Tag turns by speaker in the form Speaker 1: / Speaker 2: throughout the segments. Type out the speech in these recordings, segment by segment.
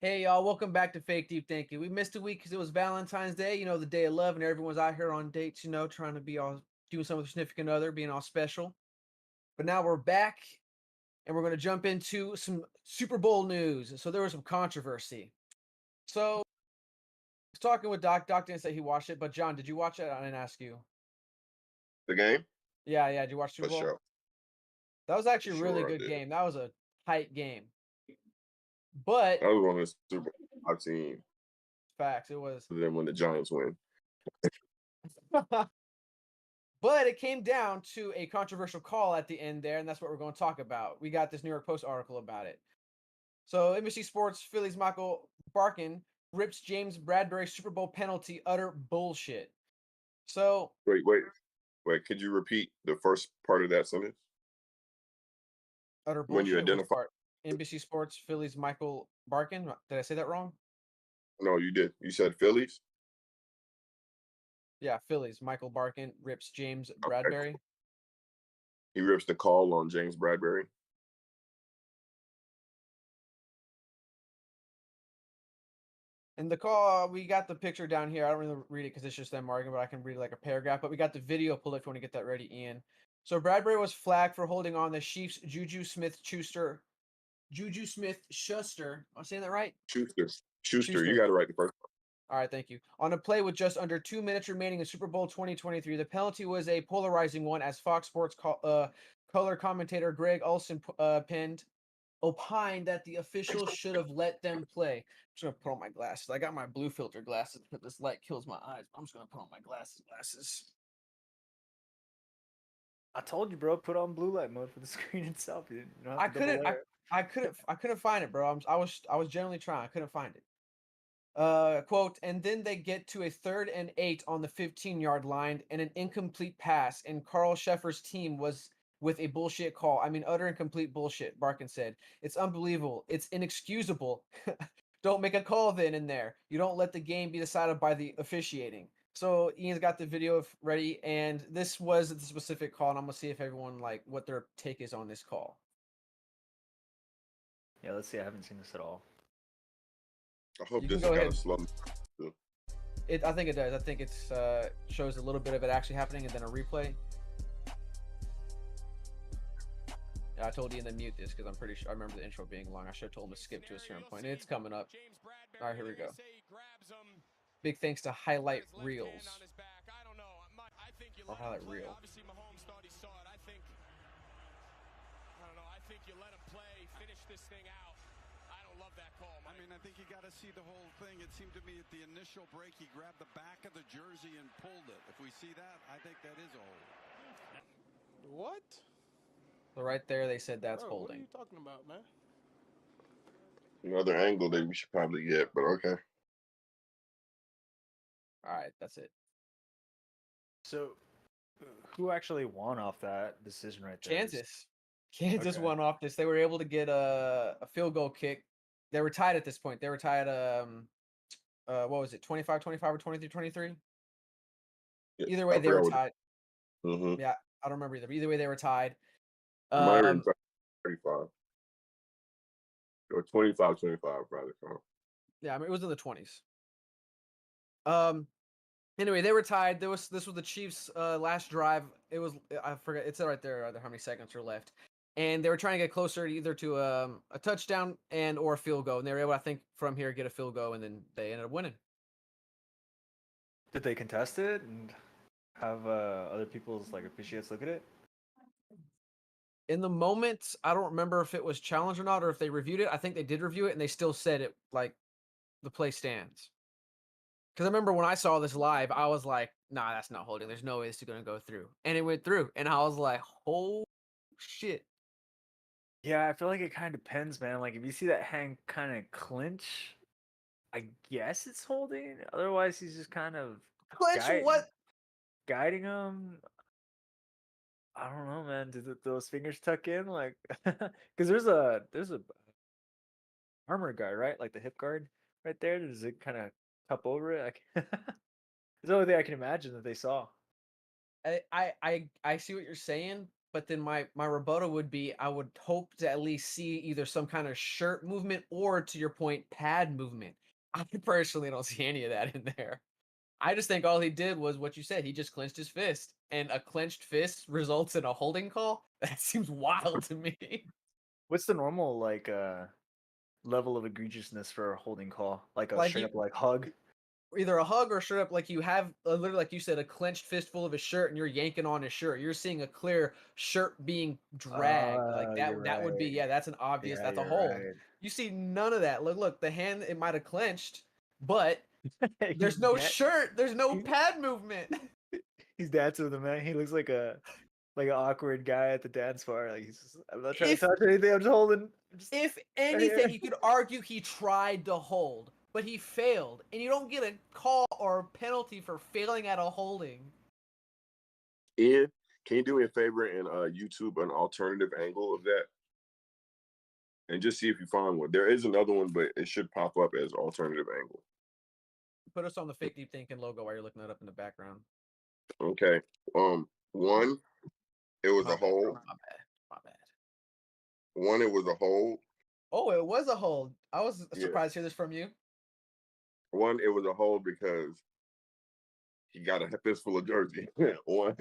Speaker 1: Hey y'all, welcome back to Fake Deep Thinking. We missed a week because it was Valentine's Day, the day of love, and everyone's out here on dates, trying to be all doing something with a significant other, being all special. But now we're back and we're going to jump into some Super Bowl news. So there was some controversy. So I was talking with Doc. Doc didn't say he watched it, but John, did you watch it? I didn't ask you.
Speaker 2: The game?
Speaker 1: Yeah, did you watch Super
Speaker 2: For
Speaker 1: Bowl?
Speaker 2: sure.
Speaker 1: That was
Speaker 2: For
Speaker 1: actually a really
Speaker 2: sure I
Speaker 1: good
Speaker 2: did.
Speaker 1: game. That was a tight game. But
Speaker 2: I was on the Super Bowl I've seen
Speaker 1: facts, it was.
Speaker 2: other than when the Giants win.
Speaker 1: But it came down to a controversial call at the end there, and that's what we're going to talk about. We got this New York Post article about it. So NBC Sports Phillies Michael Barkin rips James Bradbury Super Bowl penalty utter bullshit. So
Speaker 2: Wait. Could you repeat the first part of that sentence?
Speaker 1: utter
Speaker 2: When you
Speaker 1: bullshit. Which
Speaker 2: identify
Speaker 1: part? NBC Sports Phillies Michael Barkin. Did I say that wrong?
Speaker 2: No, you did. You said Phillies?
Speaker 1: Yeah, Phillies Michael Barkin rips James
Speaker 2: Okay.
Speaker 1: Bradbury.
Speaker 2: He rips the call on James Bradbury.
Speaker 1: And the call, we got the picture down here. I don't really read it because it's just them arguing, but I can read like a paragraph. But we got the video pulled if you want to get that ready, Ian. So Bradbury was flagged for holding on the Chiefs' Juju Smith Schuster. Am I saying that right?
Speaker 2: Schuster. Schuster, you
Speaker 1: Schuster.
Speaker 2: got it right the first
Speaker 1: All right, thank you. On a play with just under 2 minutes remaining in Super Bowl 2023, the penalty was a polarizing one, as Fox Sports color commentator Greg Olson opined that the officials should have let them play. I'm just gonna put on my glasses. I got my blue filter glasses, but this light kills my eyes. I'm just gonna put on my glasses.
Speaker 3: I told you, bro. Put on blue light mode for the screen itself. You don't have
Speaker 1: I
Speaker 3: to double
Speaker 1: couldn't. I,
Speaker 3: layer.
Speaker 1: I couldn't find it, bro. I was generally trying. I couldn't find it. Quote, and then they get to a 3rd and 8 on the 15-yard line and an incomplete pass, and Carl Sheffer's team was with a bullshit call. I mean, utter and complete bullshit, Barkin said. It's unbelievable. It's inexcusable. Don't make a call then and there. You don't let the game be decided by the officiating. So Ian's got the video ready, and this was the specific call, and I'm gonna see if everyone like what their take is on this call.
Speaker 3: Yeah, let's see. I haven't seen this at all.
Speaker 2: I hope
Speaker 1: You can
Speaker 2: this has
Speaker 1: go
Speaker 2: got a
Speaker 1: ahead.
Speaker 2: slow.
Speaker 1: I think it does. I think it's shows a little bit of it actually happening, and then a replay. Yeah, I told Ian to mute this because I'm pretty sure I remember the intro being long. I should have told him to skip to a certain point. It's coming up. All right, here we go. Big thanks to Highlight Reels. Or Highlight Reel.
Speaker 4: I think you got to see the whole thing. It seemed to me at the initial break, he grabbed the back of the jersey and pulled it. If we see that, I think that is a hold.
Speaker 5: What?
Speaker 1: So right there, they said that's
Speaker 5: Bro, what are
Speaker 1: holding.
Speaker 5: you talking about, man?
Speaker 2: Another angle that we should probably get, but okay.
Speaker 1: All right, that's it.
Speaker 3: So, who actually won off that decision right there?
Speaker 1: Kansas. Kansas
Speaker 3: Okay.
Speaker 1: won off this. They were able to get a field goal kick. They were tied at this point. They were tied what was it? 25-25 or 23-23?
Speaker 2: Yeah,
Speaker 1: Either way,
Speaker 2: I
Speaker 1: they were
Speaker 2: forgot what.
Speaker 1: tied.
Speaker 2: Mm-hmm.
Speaker 1: Yeah, I don't remember either. But either way, they were tied.
Speaker 2: It might have been
Speaker 1: Um
Speaker 2: 35 or 25-25, rather.
Speaker 1: yeah, I mean it was in the 20s. Anyway, they were tied. This was the Chiefs' last drive. It was I forget. It said right there how many seconds are left, and they were trying to get closer either to a touchdown and or a field goal, and they were able, I think, from here get a field goal, and then they ended up winning.
Speaker 3: Did they contest it and have other people's like officiates look at it?
Speaker 1: In the moment, I don't remember if it was challenged or not, or if they reviewed it. I think they did review it, and they still said it like the play stands. Because I remember when I saw this live, I was like, "Nah, that's not holding. There's no way this is gonna go through," and it went through, and I was like, "Oh shit!"
Speaker 3: Yeah, I feel like it kind of depends, man. Like if you see that hand kind of clinch, I guess it's holding. Otherwise, he's just kind of
Speaker 1: Clinch
Speaker 3: guide,
Speaker 1: what?
Speaker 3: guiding him. I don't know, man. Did those fingers tuck in? Like, because there's a armor guard, right? Like the hip guard right there. Does it kind of cup over it? Like, it's the only thing I can imagine that they saw.
Speaker 1: I see what you're saying, But then my rebuttal would be I would hope to at least see either some kind of shirt movement or, to your point, pad movement. I personally don't see any of that in there. I just think all he did was what you said. He just clenched his fist, and a clenched fist results in a holding call. That seems wild to me.
Speaker 3: What's the normal like level of egregiousness for a holding call? Like a
Speaker 1: Like
Speaker 3: straight
Speaker 1: you,
Speaker 3: up like hug?
Speaker 1: either a hug or straight up like you have literally like you said a clenched fist full of his shirt and you're yanking on his shirt. You're seeing a clear shirt being dragged like
Speaker 3: Oh,
Speaker 1: that.
Speaker 3: you're
Speaker 1: That would be,
Speaker 3: right.
Speaker 1: yeah, that's an obvious,
Speaker 3: Yeah,
Speaker 1: that's a
Speaker 3: you're
Speaker 1: hold.
Speaker 3: right.
Speaker 1: You see none of that. Look, the hand, it might have clenched, but
Speaker 3: he's
Speaker 1: there's no
Speaker 3: da-
Speaker 1: shirt, there's no
Speaker 3: he-
Speaker 1: pad movement.
Speaker 3: he's dancing with the man. He looks like an awkward guy at the dance bar. Like he's just, I'm not trying to
Speaker 1: If
Speaker 3: touch anything. I'm just holding. I'm just
Speaker 1: if
Speaker 3: right
Speaker 1: anything,
Speaker 3: here.
Speaker 1: you could argue he tried to hold, but he failed, and you don't get a call or a penalty for failing at a holding.
Speaker 2: Ian, can you do me a favor and YouTube an alternative angle of that? And just see if you find one. There is another one, but it should pop up as alternative angle.
Speaker 1: Put us on the fake deep thinking logo while you're looking that up in the background.
Speaker 2: Okay. One, it was
Speaker 1: My
Speaker 2: a
Speaker 1: bad, bro.
Speaker 2: hold.
Speaker 1: My bad. My bad.
Speaker 2: One, it was a hold.
Speaker 1: Oh, it was a hold. I was
Speaker 2: Yeah.
Speaker 1: surprised to hear this from you.
Speaker 2: One, it was a hold because he got a fistful of jersey. One,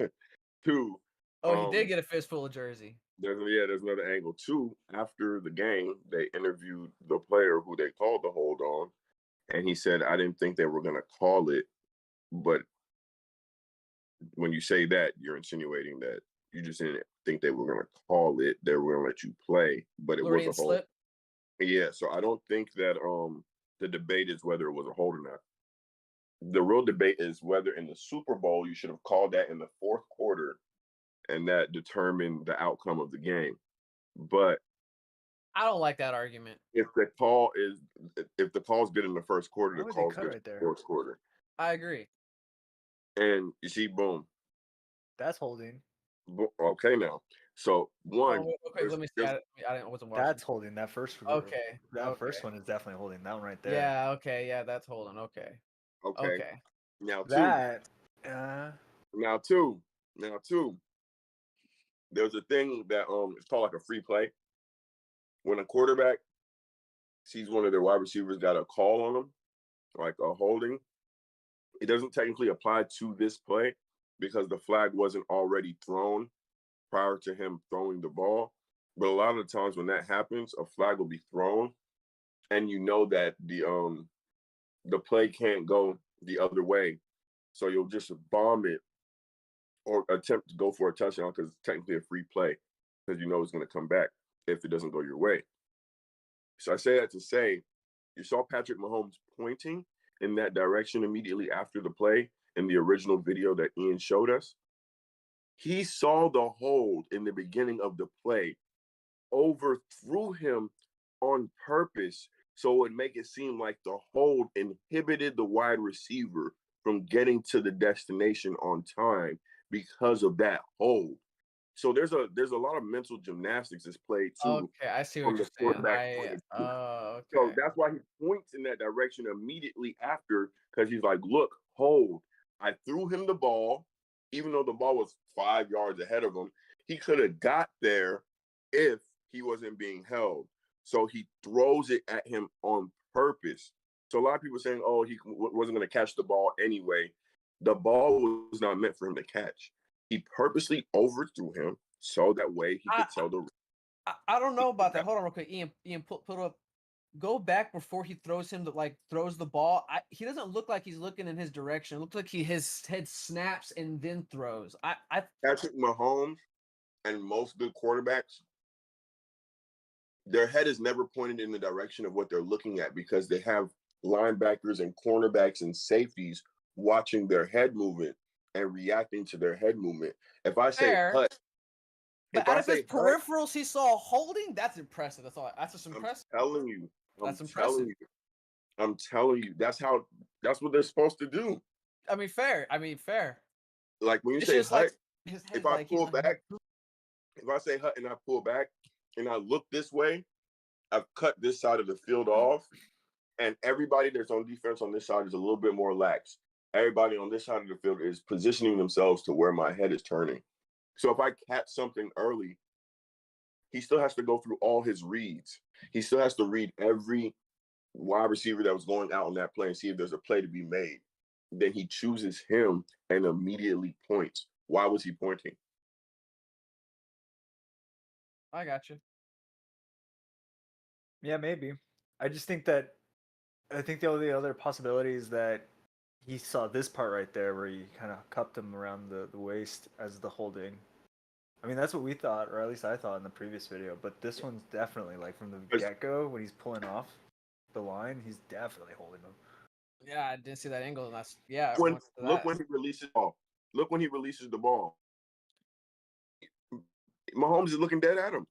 Speaker 2: two.
Speaker 1: Oh, he did get a fistful of jersey.
Speaker 2: There's another angle. Two, after the game, they interviewed the player who they called the hold on, and he said, "I didn't think they were going to call it, but when you say that, you're insinuating that you just didn't think they were going to call it. They were going to let you play, but it was
Speaker 1: Floridian
Speaker 2: a hold."
Speaker 1: slip.
Speaker 2: Yeah, so I don't think that the debate is whether it was a hold or not. The real debate is whether in the Super Bowl you should have called that in the fourth quarter, and that determined the outcome of the game. But
Speaker 1: I don't like that argument.
Speaker 2: if the call's good in the first quarter,
Speaker 3: Why
Speaker 2: the
Speaker 3: would they
Speaker 2: call's
Speaker 3: cut
Speaker 2: good in
Speaker 3: right
Speaker 2: the
Speaker 3: there?
Speaker 2: fourth quarter.
Speaker 1: I agree.
Speaker 2: And you see, boom.
Speaker 3: That's holding.
Speaker 2: Okay, now. So one,
Speaker 1: Oh, okay, let me see. I wasn't watching.
Speaker 3: That's holding. That first
Speaker 1: Okay.
Speaker 3: That first
Speaker 1: Okay.
Speaker 3: one is definitely holding. That one right there.
Speaker 1: Yeah. Okay. Yeah, that's holding. Okay.
Speaker 2: okay.
Speaker 1: Okay.
Speaker 2: Now two.
Speaker 3: That.
Speaker 2: Now two. There's a thing that it's called like a free play. When a quarterback sees one of their wide receivers got a call on them, like a holding, it doesn't technically apply to this play because the flag wasn't already thrown prior to him throwing the ball. But a lot of the times when that happens, a flag will be thrown, and you know that the play can't go the other way, so you'll just bomb it or attempt to go for a touchdown because it's technically a free play because you know it's going to come back if it doesn't go your way. So I say that to say, you saw Patrick Mahomes pointing in that direction immediately after the play in the original video that Ian showed us. He saw the hold in the beginning of the play, overthrew him on purpose so it would make it seem like the hold inhibited the wide receiver from getting to the destination on time because of that hold. So there's a lot of mental gymnastics that's played too
Speaker 1: Okay. I see
Speaker 2: from
Speaker 1: what
Speaker 2: the
Speaker 1: you're saying.
Speaker 2: quarterback point of view. So
Speaker 1: Okay.
Speaker 2: that's why he points in that direction immediately after, because he's like, look, hold. I threw him the ball, even though the ball was 5 yards ahead of him. He could have got there if he wasn't being held. So he throws it at him on purpose. So a lot of people saying, oh, he wasn't going to catch the ball anyway. The ball was not meant for him to catch. He purposely overthrew him so that way he could tell the.
Speaker 1: I don't know about that. Hold on real quick. Ian, put up. Go back before he throws the ball. He doesn't look like he's looking in his direction. It looks like his head snaps and then throws.
Speaker 2: Patrick Mahomes and most good quarterbacks, their head is never pointed in the direction of what they're looking at because they have linebackers and cornerbacks and safeties watching their head movement and reacting to their head movement. If I say
Speaker 1: Fair.
Speaker 2: hut,
Speaker 1: But out of his peripherals, he saw holding. That's impressive. That's all. That's just impressive.
Speaker 2: I'm telling you.
Speaker 1: That's impressive.
Speaker 2: I'm telling you. That's what they're supposed to do.
Speaker 1: I mean, fair.
Speaker 2: Like when you
Speaker 1: It's
Speaker 2: say
Speaker 1: just
Speaker 2: hut,
Speaker 1: like his head.
Speaker 2: if I pull back, if I say hut and I pull back and I look this way, I've cut this side of the field off, and everybody that's on defense on this side is a little bit more lax. Everybody on this side of the field is positioning themselves to where my head is turning. So if I catch something early, he still has to go through all his reads. He still has to read every wide receiver that was going out on that play and see if there's a play to be made. Then he chooses him and immediately points. Why was he pointing?
Speaker 1: I got you.
Speaker 3: Yeah, maybe. I just think the only other possibility is that he saw this part right there where he kind of cupped him around the waist as the holding. I mean, that's what we thought, or at least I thought in the previous video. But this one's definitely, like, from the get-go, when he's pulling off the line, he's definitely holding him.
Speaker 1: Yeah, I didn't see that angle. And that's yeah.
Speaker 2: Look when he releases the ball. Look when he releases the ball. Mahomes is looking dead at him.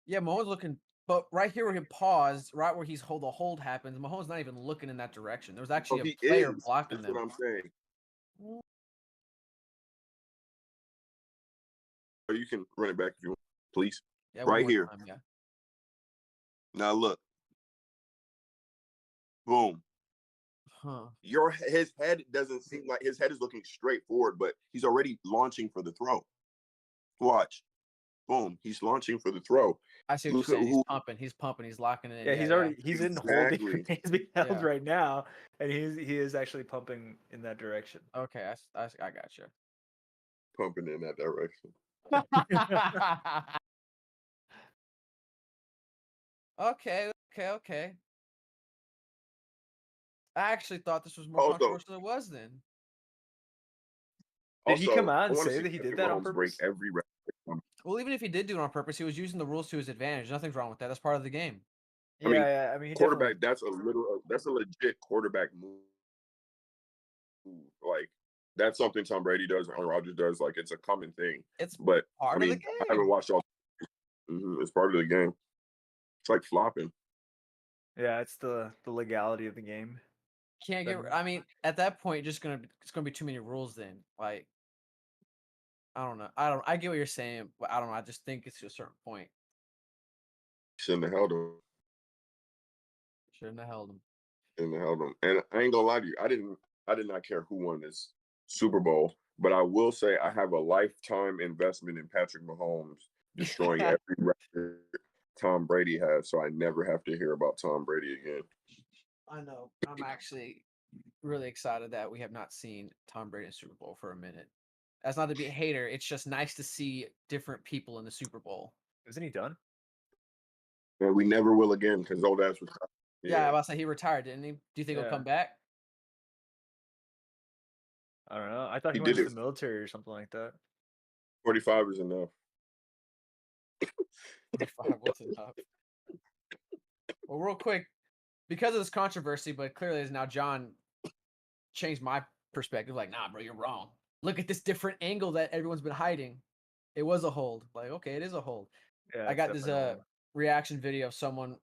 Speaker 1: Yeah, Mahomes looking, but right here where he paused, right where the hold happens, Mahomes not even looking in that direction. There was actually a player blocking them.
Speaker 2: That's what I'm saying. Or you can run it back if you want, please.
Speaker 1: Yeah,
Speaker 2: right here.
Speaker 1: Time, yeah.
Speaker 2: Now look. Boom.
Speaker 1: Huh.
Speaker 2: His head doesn't seem like his head is looking straight forward, but he's already launching for the throw. Watch. Boom. He's launching for the throw.
Speaker 1: I see what you're saying. He's pumping. He's locking it in.
Speaker 3: Yeah, he's in holding. He's being held right now, and he is actually pumping in that direction.
Speaker 1: Okay, I got you.
Speaker 2: Pumping in that direction.
Speaker 1: Okay. I actually thought this was more controversial than it was then.
Speaker 3: Did he come out and say that he did that on purpose?
Speaker 1: Well, even if he did do it on purpose, he was using the rules to his advantage. Nothing's wrong with that. That's part of the game.
Speaker 3: I mean,
Speaker 2: quarterback. That's a legit quarterback move. Like that's something Tom Brady does and Rodgers does. Like it's a common thing.
Speaker 1: But part of the game.
Speaker 2: I haven't watched all. It's part of the game. It's like flopping.
Speaker 3: Yeah, it's the legality of the game.
Speaker 1: Can't get. I mean, at that point, it's gonna be too many rules. Then, like, I don't know. I get what you're saying, but I don't know. I just think it's to a certain point.
Speaker 2: Shouldn't have held him.
Speaker 1: Shouldn't have held him.
Speaker 2: And I ain't gonna lie to you. I did not care who won this Super Bowl, but I will say I have a lifetime investment in Patrick Mahomes destroying every record Tom Brady has, so I never have to hear about Tom Brady again.
Speaker 1: I know. I'm actually really excited that we have not seen Tom Brady in the Super Bowl for a minute. That's not to be a hater. It's just nice to see different people in the Super Bowl.
Speaker 3: Isn't he done?
Speaker 2: And we never will again because old ass was.
Speaker 1: Yeah, I was about to say he retired, didn't he? Do you think he'll come back?
Speaker 3: I don't know. I thought he went to the military or something like that.
Speaker 2: 45 is enough.
Speaker 1: 45 was enough. Well, real quick, because of this controversy, but clearly as now John changed my perspective. Like, nah, bro, you're wrong. Look at this different angle that everyone's been hiding. It was a hold. Like, okay, it is a hold. Yeah, I got this reaction video of someone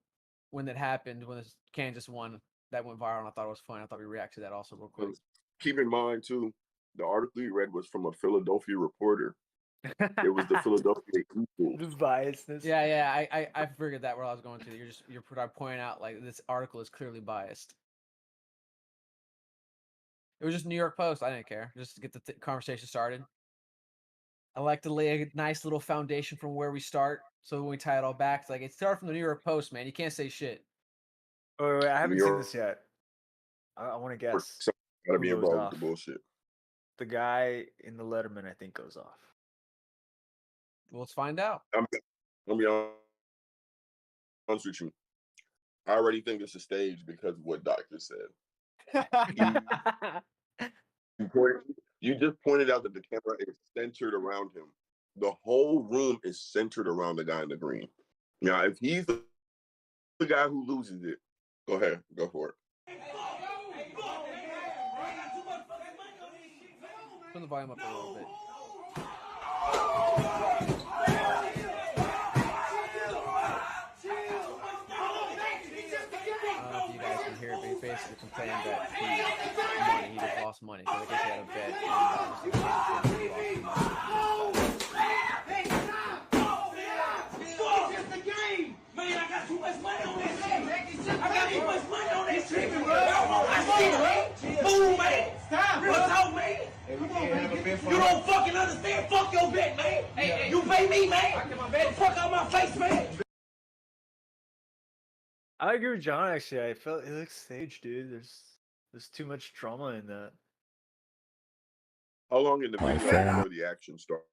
Speaker 1: when that happened, when Kansas won, that went viral, and I thought it was fun. I thought we react to that also real quick.
Speaker 2: Keep in mind, too, the article you read was from a Philadelphia reporter. It was the Philadelphia Eagles.
Speaker 3: This biasness.
Speaker 1: Yeah. I figured that where I was going to. You're pointing out like this article is clearly biased. It was just New York Post. I didn't care. Just to get the conversation started. I like to lay a nice little foundation from where we start, so when we tie it all back, it's like it started from the New York Post, man. You can't say shit.
Speaker 3: Wait, I haven't seen this yet. I want to guess.
Speaker 2: Gotta be involved with the bullshit.
Speaker 3: The guy in the Letterman, I think, goes off.
Speaker 1: Well, let's find out.
Speaker 2: I'm gonna be honest with you. I already think it's a stage because of what Doctor said. You just pointed out that the camera is centered around him. The whole room is centered around the guy in the green. Now, if he's the guy who loses it, go ahead, go for it.
Speaker 1: Turn the volume up a little bit. I don't know if you guys can hear it, but he basically complained that he just lost money. So I guess he had a bet.
Speaker 6: Man, I got too much money on this shit. I got too much money on this shit. Move, man. Stop, real talk, man. You don't fucking understand. Fuck your bet. on my face, man.
Speaker 3: I agree with John. Actually, I felt it looks staged, dude. There's too much drama in that.
Speaker 2: How long in the video before the action started?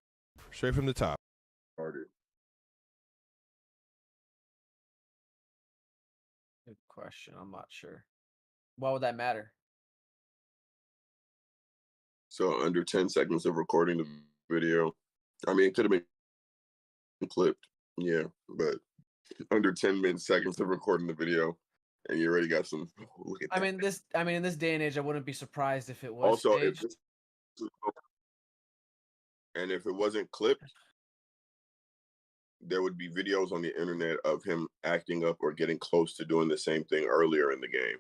Speaker 7: Straight from the top.
Speaker 1: Good question. I'm not sure. Why would that matter?
Speaker 2: So under 10 seconds of recording the video. I mean, it could have been clipped, yeah, but under 10 seconds of recording the video, and you already got some. Look at
Speaker 1: I
Speaker 2: that.
Speaker 1: mean, in this day and age, I wouldn't be surprised if it was
Speaker 2: Also, if
Speaker 1: staged.
Speaker 2: this, and if it wasn't clipped, there would be videos on the internet of him acting up or getting close to doing the same thing earlier in the game.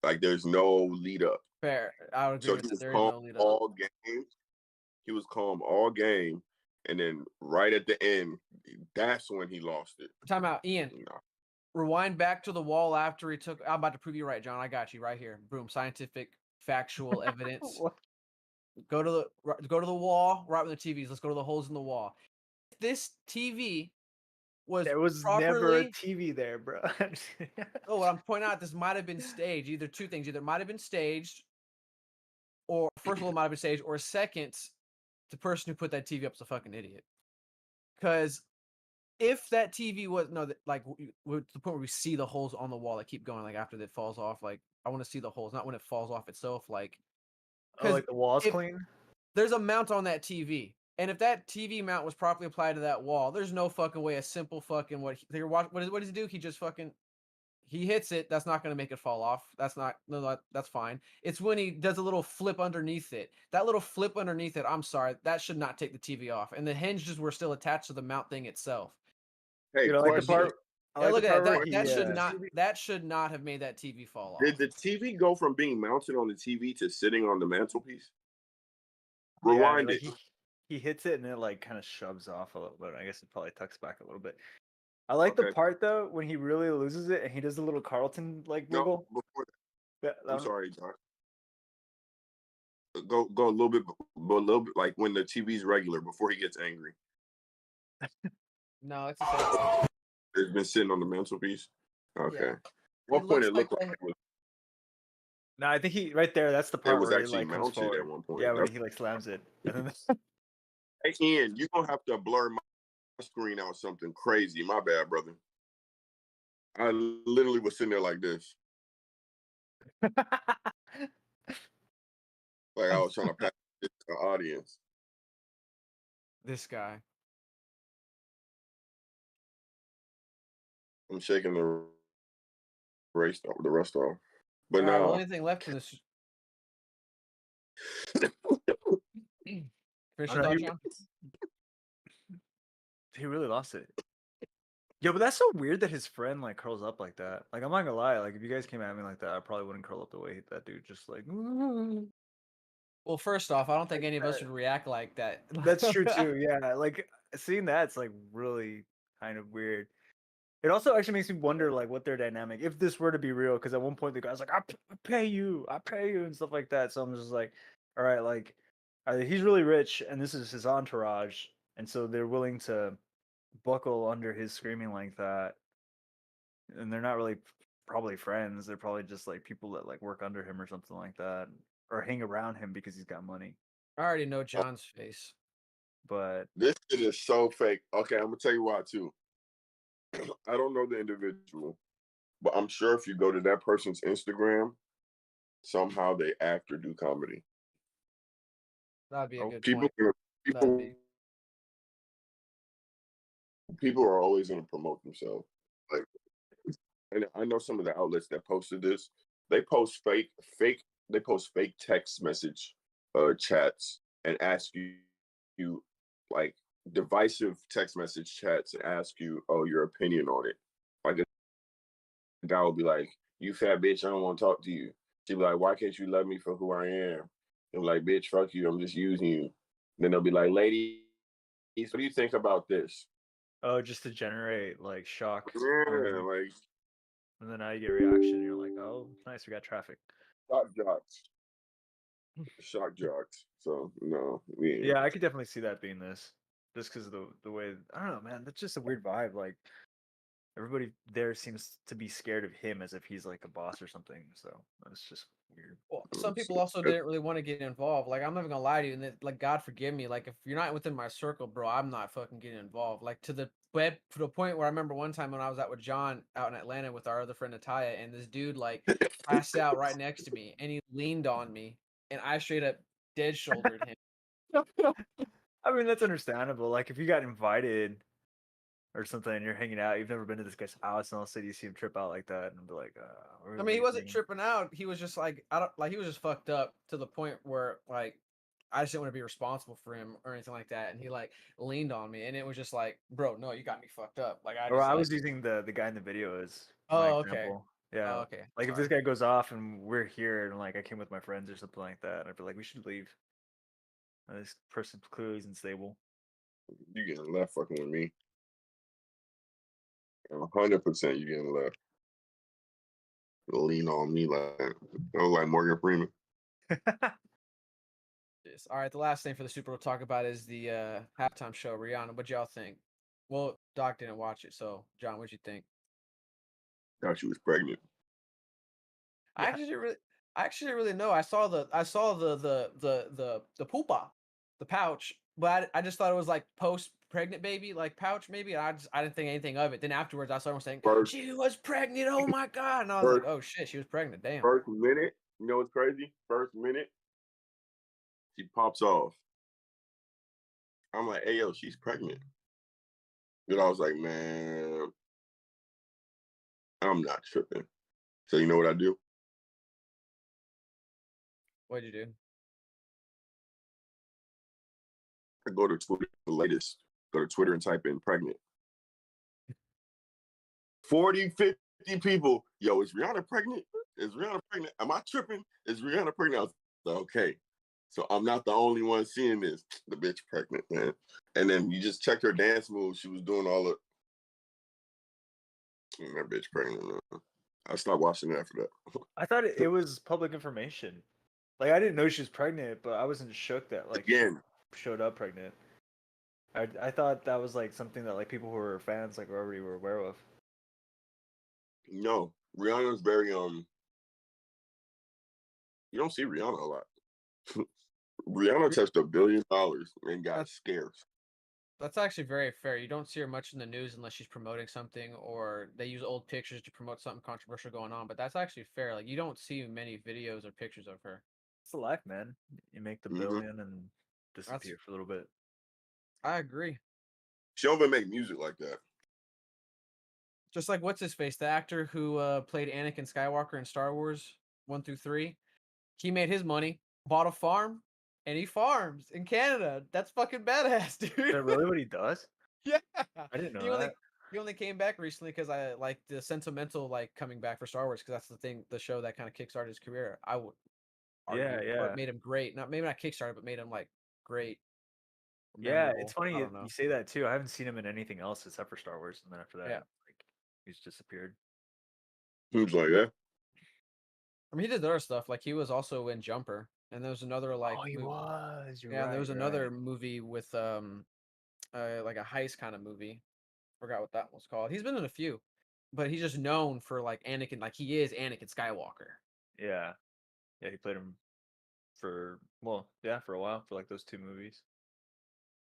Speaker 2: Like there's no lead up.
Speaker 1: Fair. I would agree
Speaker 2: So
Speaker 1: with
Speaker 2: he
Speaker 1: that.
Speaker 2: was
Speaker 1: There is
Speaker 2: calm
Speaker 1: no lead up.
Speaker 2: all game. He was calm all game, and then right at the end, that's when he lost it.
Speaker 1: Time out, Ian.
Speaker 2: No.
Speaker 1: Rewind back to the wall after he took. I'm about to prove you right, John. I got you right here. Boom. Scientific, factual evidence.
Speaker 3: What?
Speaker 1: Go to the wall right with the TVs. Let's go to the holes in the wall. If this TV was
Speaker 3: There was never
Speaker 1: properly.
Speaker 3: a TV there, bro.
Speaker 1: Oh, what I'm pointing out, this might have been staged. Either two things. Either it might have been staged, or first of all, it might have been staged, or second, the person who put that TV up is a fucking idiot. Because if that TV was like to the point where we see the holes on the wall that keep going, like after it falls off, like I want to see the holes, not when it falls off itself. Like,
Speaker 3: Oh, like the wall's
Speaker 1: if-
Speaker 3: clean.
Speaker 1: there's a mount on that TV, and if that TV mount was properly applied to that wall, there's no fucking way a simple fucking what does he do? He just fucking he hits it. That's not going to make it fall off. That's fine. It's when he does a little flip underneath it. That little flip underneath it, I'm sorry, that should not take the TV off. And the hinges were still attached to the mount thing itself.
Speaker 2: Hey,
Speaker 3: Dude, I like the
Speaker 2: question.
Speaker 3: part. I like
Speaker 1: Look
Speaker 3: the
Speaker 1: at
Speaker 3: part
Speaker 1: that.
Speaker 3: where he,
Speaker 1: That should not have made that TV fall off.
Speaker 2: Did the TV go from being mounted on the TV to sitting on the mantelpiece?
Speaker 3: yeah,
Speaker 2: Rewind
Speaker 3: like
Speaker 2: it.
Speaker 3: he hits it and it like kind of shoves off a little bit. I guess it probably tucks back a little bit. I like the
Speaker 2: Okay.
Speaker 3: part though when he really loses it and he does the little Carlton like wiggle.
Speaker 2: No, before that.
Speaker 3: That-
Speaker 2: I'm sorry, Doc. Go a little bit like when the TV's regular before he gets angry.
Speaker 1: No, it's the same.
Speaker 2: It's been sitting on the mantelpiece. Okay.
Speaker 1: Yeah.
Speaker 2: What point
Speaker 1: looks
Speaker 2: it looked
Speaker 1: like
Speaker 2: like it was,
Speaker 3: No, I think he right there. That's the part
Speaker 2: was
Speaker 3: where
Speaker 2: actually
Speaker 3: he like comes
Speaker 2: mounted
Speaker 3: forward.
Speaker 2: at one point.
Speaker 3: Yeah, when
Speaker 2: That's-
Speaker 3: he like slams it. And then
Speaker 2: Hey, Ian, you're gonna have to blur my screen out something crazy. My bad, brother. I literally was sitting there like this. Like I was trying to pass it to the audience.
Speaker 1: This guy.
Speaker 2: I'm shaking the rest off. But
Speaker 1: All right, well,
Speaker 2: no.
Speaker 1: only thing left in this. Finish your
Speaker 3: no,
Speaker 1: thought,
Speaker 3: he-
Speaker 1: John?
Speaker 3: he really lost it. Yo, but that's so weird that his friend like curls up like that. Like I'm not gonna lie, like if you guys came at me like that, I probably wouldn't curl up the way that dude just like.
Speaker 1: Well, first off, I don't think any of us would react like that.
Speaker 3: That's true too. Yeah, like seeing that's like really kind of weird. It also actually makes me wonder like what their dynamic, if this were to be real, because at one point the guy's like, I pay you, and stuff like that. So I'm just like, all right, like he's really rich and this is his entourage, and so they're willing to buckle under his screaming like that, and they're not really probably friends. They're probably just like people that like work under him or something like that, or hang around him because he's got money.
Speaker 1: I already know John's face.
Speaker 3: But
Speaker 2: This shit is so fake. Okay, I'm gonna tell you why too. I don't know the individual, but I'm sure if you go to that person's Instagram, somehow they act or do comedy.
Speaker 1: That'd be a good
Speaker 2: People,
Speaker 1: point.
Speaker 2: people,
Speaker 1: That'd be.
Speaker 2: people are always gonna promote themselves. Like, and I know some of the outlets that posted this. They post fake. They post fake text message chats and ask you like divisive text message chats and ask you, oh, your opinion on it. Like a guy will be like, you fat bitch, I don't want to talk to you. She'll be like, why can't you love me for who I am? And like, bitch, fuck you, I'm just using you. Then they'll be like, ladies, what do you think about this?
Speaker 3: oh, just to generate like shock.
Speaker 2: Yeah, like
Speaker 3: And then now you get a reaction. And you're like, oh, nice, we got traffic.
Speaker 2: shock jocks. Shock jocks. So no,
Speaker 3: Yeah, I could definitely see that being this. just because of the way I don't know, man. That's just a weird vibe. Like everybody there seems to be scared of him as if he's like a boss or something. So that's just weird.
Speaker 1: Well, some people also didn't really want to get involved. Like, I'm not even gonna lie to you, and like, God forgive me. Like, if you're not within my circle, bro, I'm not fucking getting involved. Like, to the point where I remember one time when I was out with John out in Atlanta with our other friend Natalia, and this dude like passed out right next to me, and he leaned on me, and I straight up dead shouldered him.
Speaker 3: I mean, that's understandable. Like if you got invited or something and you're hanging out, you've never been to this guy's house, and all of a sudden you see him trip out like that, and be like,
Speaker 1: I mean, he wasn't tripping out. He was just like, I don't like. He was just fucked up to the point where like I just didn't want to be responsible for him or anything like that. And he like leaned on me, and it was just like, bro, no, you got me fucked up. Like I
Speaker 3: Or
Speaker 1: just
Speaker 3: I
Speaker 1: like,
Speaker 3: was using the guy in the video as my
Speaker 1: oh okay,
Speaker 3: example. Yeah.
Speaker 1: oh okay,
Speaker 3: Like if this guy goes off and we're here and like I came with my friends or something like that, I'd be like, we should leave. This person clearly isn't stable.
Speaker 2: You getting left fucking with me. 100% you getting left. Lean on me like Morgan Freeman.
Speaker 1: Yes. All right, the last thing for the Super Bowl to talk about is the halftime show. Rihanna, what y'all think? Well, Doc didn't watch it, so John, what'd you think?
Speaker 2: Thought she was pregnant.
Speaker 1: I actually didn't really know. I saw the poopa, the pouch, but I just thought it was like post pregnant baby like pouch maybe. And I didn't think anything of it. Then afterwards, I saw everyone saying
Speaker 2: First,
Speaker 1: she was pregnant. Oh my god! And I was like, oh shit, she was pregnant. Damn.
Speaker 2: First minute, you know what's crazy? First minute, she pops off. I'm like, hey yo, she's pregnant. And I was like, man, I'm not tripping. So you know what I do?
Speaker 1: What'd you do?
Speaker 2: I go to Twitter, the latest. Go to Twitter and type in pregnant. 40, 50 people. Yo, is Rihanna pregnant? Is Rihanna pregnant? Am I tripping? Is Rihanna pregnant? I was like, okay. So I'm not the only one seeing this. The bitch pregnant, man. And then you just checked her dance moves. She was doing all of that bitch pregnant. Man. I stopped watching it after that.
Speaker 3: I thought it was public information. Like I didn't know she was pregnant, but I wasn't shook that like
Speaker 2: Again,
Speaker 3: she showed up pregnant. I thought that was like something that like people who were fans like already were aware of.
Speaker 2: no. Rihanna's very you don't see Rihanna a lot. Rihanna touched $1 billion and got scarce.
Speaker 1: That's actually very fair. You don't see her much in the news unless she's promoting something or they use old pictures to promote something controversial going on. But that's actually fair. Like you don't see many videos or pictures of her.
Speaker 3: It's the life, man. You make the billion and disappear for a little bit.
Speaker 1: I agree.
Speaker 2: She don't even make music like that.
Speaker 1: Just like what's his face, the actor who played Anakin Skywalker in Star Wars 1 through 3. He made his money, bought a farm, and he farms in Canada. That's fucking badass, dude.
Speaker 3: Is that really what he does?
Speaker 1: Yeah.
Speaker 3: I didn't know that.
Speaker 1: He only came back recently because I like the sentimental like coming back for Star Wars because that's the show that kind of kickstarted his career. I would argue, or it made him great. Maybe not kickstarted, but made him like great.
Speaker 3: Yeah, it's funny
Speaker 1: I
Speaker 3: you
Speaker 1: don't know.
Speaker 3: say that too. I haven't seen him in anything else except for Star Wars, and then after that,
Speaker 1: Yeah.
Speaker 3: like he's disappeared.
Speaker 2: Who's like that?
Speaker 1: I mean, he did other stuff. Like he was also in Jumper, and there was another like.
Speaker 3: Oh, he was. You're
Speaker 1: yeah,
Speaker 3: right,
Speaker 1: there was
Speaker 3: you're
Speaker 1: another
Speaker 3: right.
Speaker 1: movie with like a heist kind of movie. Forgot what that was called. He's been in a few, but he's just known for like Anakin. Like he is Anakin Skywalker.
Speaker 3: Yeah, yeah. He played him for for a while for like those 2 movies.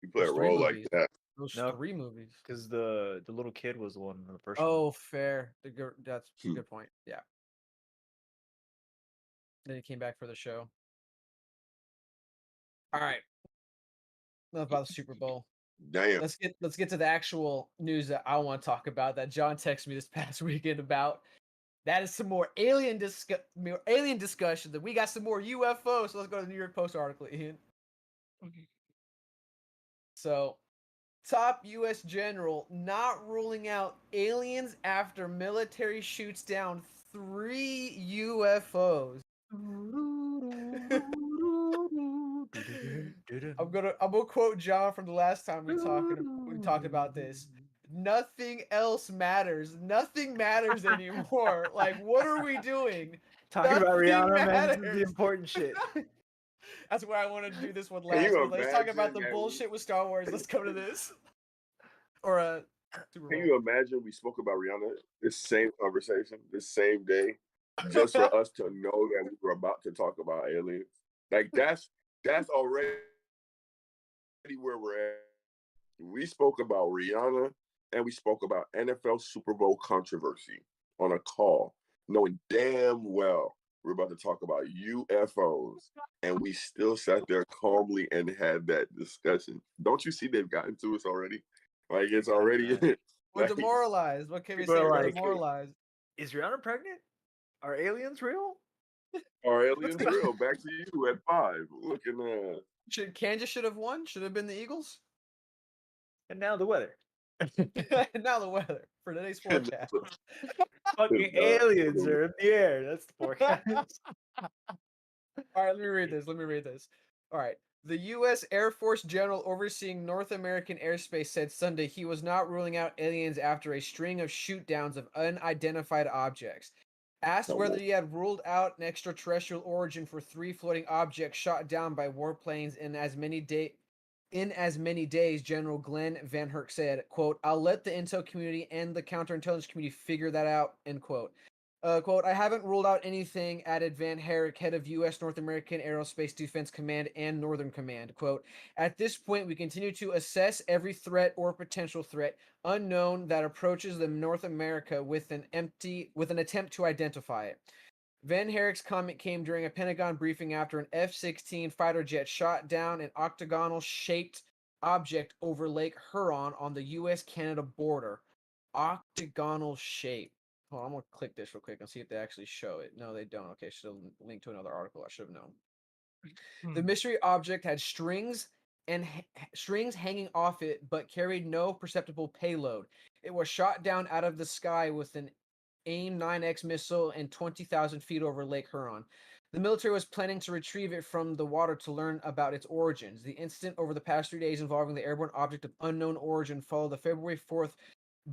Speaker 2: You play a role like that.
Speaker 1: Those 3 movies.
Speaker 3: Because the little kid was the one in the first one.
Speaker 1: Oh, fair. That's a good point. Yeah. Then he came back for the show. All right. Enough about the Super Bowl.
Speaker 2: Damn.
Speaker 1: Let's get to the actual news that I want to talk about that John texted me this past weekend about. That is some more alien discussion. That we got some more UFOs. So let's go to the New York Post article, Ian. So, top U.S. general not ruling out aliens after military shoots down 3 UFOs. I'm gonna quote John from the last time we talked about this. Nothing else matters. Nothing matters anymore. Like, what are we doing?
Speaker 3: Talking about
Speaker 1: Nothing
Speaker 3: Rihanna, man, this is
Speaker 1: matters.
Speaker 3: the important shit.
Speaker 1: That's why I wanted to do this one
Speaker 2: Can
Speaker 1: last.
Speaker 2: you
Speaker 1: Let's talk about
Speaker 2: imagine
Speaker 1: the
Speaker 2: that?
Speaker 1: bullshit with Star Wars. Let's go to this. Or Super
Speaker 2: Can
Speaker 1: Bowl.
Speaker 2: you imagine we spoke about Rihanna this same conversation, this same day, just for us to know that we were about to talk about aliens? Like that's already where we're at. We spoke about Rihanna and we spoke about NFL Super Bowl controversy on a call, knowing damn well we're about to talk about UFOs, and we still sat there calmly and had that discussion. Don't you see they've gotten to us already? Like it's
Speaker 3: Got it,
Speaker 2: already
Speaker 3: man.
Speaker 1: We're
Speaker 2: like
Speaker 1: demoralized. What can we
Speaker 3: People
Speaker 1: say?
Speaker 3: are
Speaker 1: We're
Speaker 3: like,
Speaker 1: demoralized.
Speaker 3: is Rihanna pregnant? Are aliens real?
Speaker 2: are aliens real? Back to you at 5. Looking
Speaker 1: Kansas should have won. Should have been the Eagles.
Speaker 3: And now the weather.
Speaker 1: Now the weather for today's forecast.
Speaker 3: Fucking aliens are in the air. That's the forecast.
Speaker 1: All right, let me read this. All right. The U.S. Air Force General overseeing North American airspace said Sunday he was not ruling out aliens after a string of shoot-downs of unidentified objects. Asked whether he had ruled out an extraterrestrial origin for 3 floating objects shot down by warplanes in as many days, General Glenn Van Herk said, quote, "I'll let the intel community and the counterintelligence community figure that out," end quote. Quote, "I haven't ruled out anything," added Van Herrick, head of U.S. North American Aerospace Defense Command and Northern Command. Quote, "At this point, we continue to assess every threat or potential threat unknown that approaches the North America with an attempt to identify it." Van Herrick's comment came during a Pentagon briefing after an F-16 fighter jet shot down an octagonal-shaped object over Lake Huron on the U.S.-Canada border. Octagonal shape. Hold on, I'm gonna click this real quick and see if they actually show it. No, they don't. Okay, should have linked to another article. I should have known. The mystery object had strings hanging off it, but carried no perceptible payload. It was shot down out of the sky with an AIM-9X missile and 20,000 feet over Lake Huron. The military was planning to retrieve it from the water to learn about its origins. The incident over the past 3 days involving the airborne object of unknown origin followed the February 4th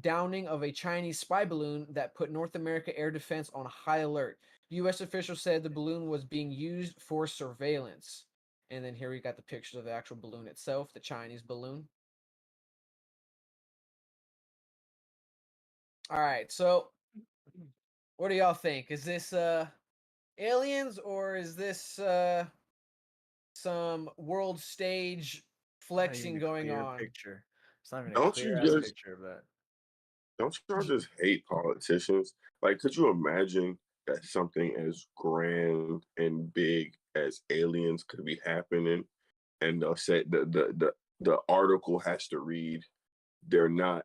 Speaker 1: downing of a Chinese spy balloon that put North America air defense on high alert. U.S. officials said the balloon was being used for surveillance. And then here we got the pictures of the actual balloon itself, the Chinese balloon. All right, so what do y'all think? Is this aliens or is this some world stage
Speaker 3: Not even
Speaker 1: flexing
Speaker 3: a
Speaker 1: going
Speaker 3: clear
Speaker 1: on?
Speaker 3: picture. It's not even a
Speaker 2: don't
Speaker 3: clear
Speaker 2: you
Speaker 3: ass
Speaker 2: just
Speaker 3: picture of that.
Speaker 2: don't y'all just hate politicians? Like, could you imagine that something as grand and big as aliens could be happening, and they'll say the article has to read, they're not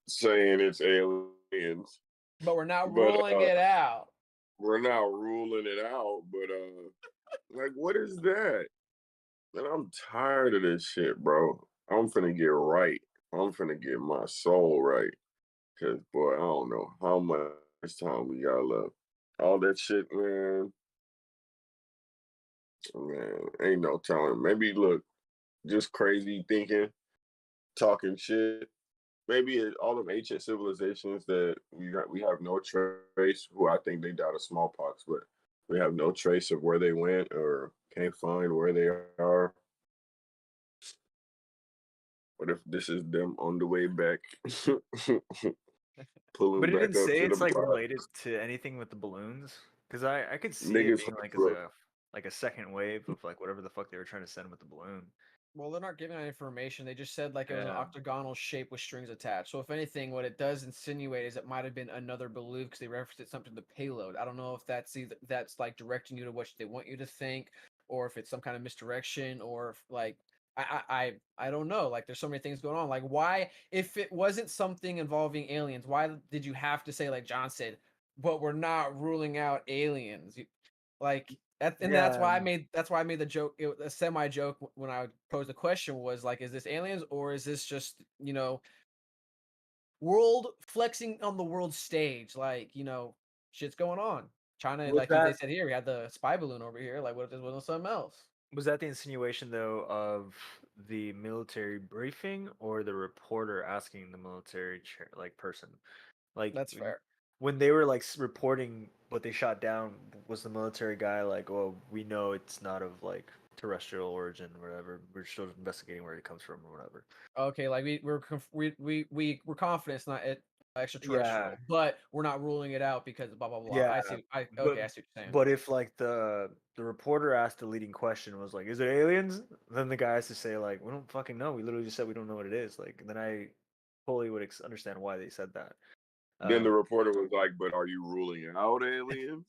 Speaker 2: saying it's aliens,
Speaker 1: But we're not
Speaker 2: but
Speaker 1: ruling it out.
Speaker 2: we're not ruling it out. But like, what is that? Man, I'm tired of this shit, bro. I'm finna get right. I'm finna get my soul right. Cause boy, I don't know how much time we got left. All that shit, man, ain't no telling. Maybe look, just crazy thinking, talking shit. Maybe all of ancient civilizations that we have no trace. Who I think they died of smallpox, but we have no trace of where they went or can't find where they are. What if this is them on the way back,
Speaker 3: But
Speaker 2: pulling
Speaker 3: it
Speaker 2: back
Speaker 3: didn't
Speaker 2: up
Speaker 3: say
Speaker 2: to the
Speaker 3: it's like
Speaker 2: block?
Speaker 3: related to anything with the balloons. Because I could see it
Speaker 2: Niggas,
Speaker 3: being like as
Speaker 2: bro.
Speaker 3: like a second wave of like whatever the fuck they were trying to send with the balloon.
Speaker 1: Well, they're not giving that information. They just said like it was an
Speaker 3: Yeah.
Speaker 1: octagonal shape with strings attached. So if anything, what it does insinuate is it might have been another balloon because they referenced it something to the payload. I don't know if that's like directing you to what they want you to think, or if it's some kind of misdirection, or if like I don't know. Like there's so many things going on. Like why, if it wasn't something involving aliens, why did you have to say like John said, but we're not ruling out aliens? Like and
Speaker 3: Yeah.
Speaker 1: that's why I made the joke, a semi joke when I posed the question was like, is this aliens or is this just, world flexing on the world stage? Like, shit's going on. China,
Speaker 3: Was
Speaker 1: like they
Speaker 3: that
Speaker 1: said here, we had the spy balloon over here. Like, what if this wasn't something else?
Speaker 3: was that the insinuation though of the military briefing or the reporter asking the military like person? Like
Speaker 1: That's fair.
Speaker 3: when they were like reporting what they shot down, was the military guy like, "Oh, we know it's not of like terrestrial origin, or whatever. We're still investigating where it comes from, or whatever."
Speaker 1: Okay, like we're confident it's not
Speaker 3: Yeah,
Speaker 1: extraterrestrial, but we're not ruling it out because blah blah blah.
Speaker 3: yeah. But
Speaker 1: I see what you're saying.
Speaker 3: but if like the reporter asked the leading question was like, "Is it aliens?" Then the guy has to say like, "We don't fucking know. We literally just said we don't know what it is." Like, then I totally would understand why they said that.
Speaker 2: Then the reporter was like, "But are you ruling out aliens?"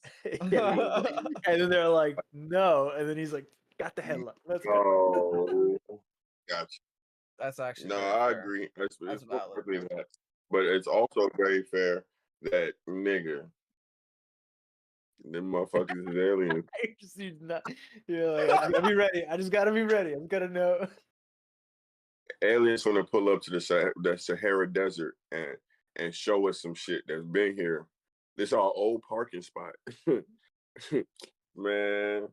Speaker 3: Yeah. And then they're like, "No," and then he's like, "Got the hell up. Let's go."
Speaker 2: Oh, gotcha.
Speaker 1: That's actually
Speaker 2: No,
Speaker 1: very
Speaker 2: I
Speaker 1: fair.
Speaker 2: agree.
Speaker 1: That's
Speaker 2: It's
Speaker 1: valid.
Speaker 2: perfectly that. But it's also very fair that nigga, them motherfuckers is aliens.
Speaker 3: I just need not. You're like, I just gotta be ready. I just gotta be ready. I'm gonna know.
Speaker 2: Aliens gonna pull up to the Sahara Desert and show us some shit that's been here. This our old parking spot. Man,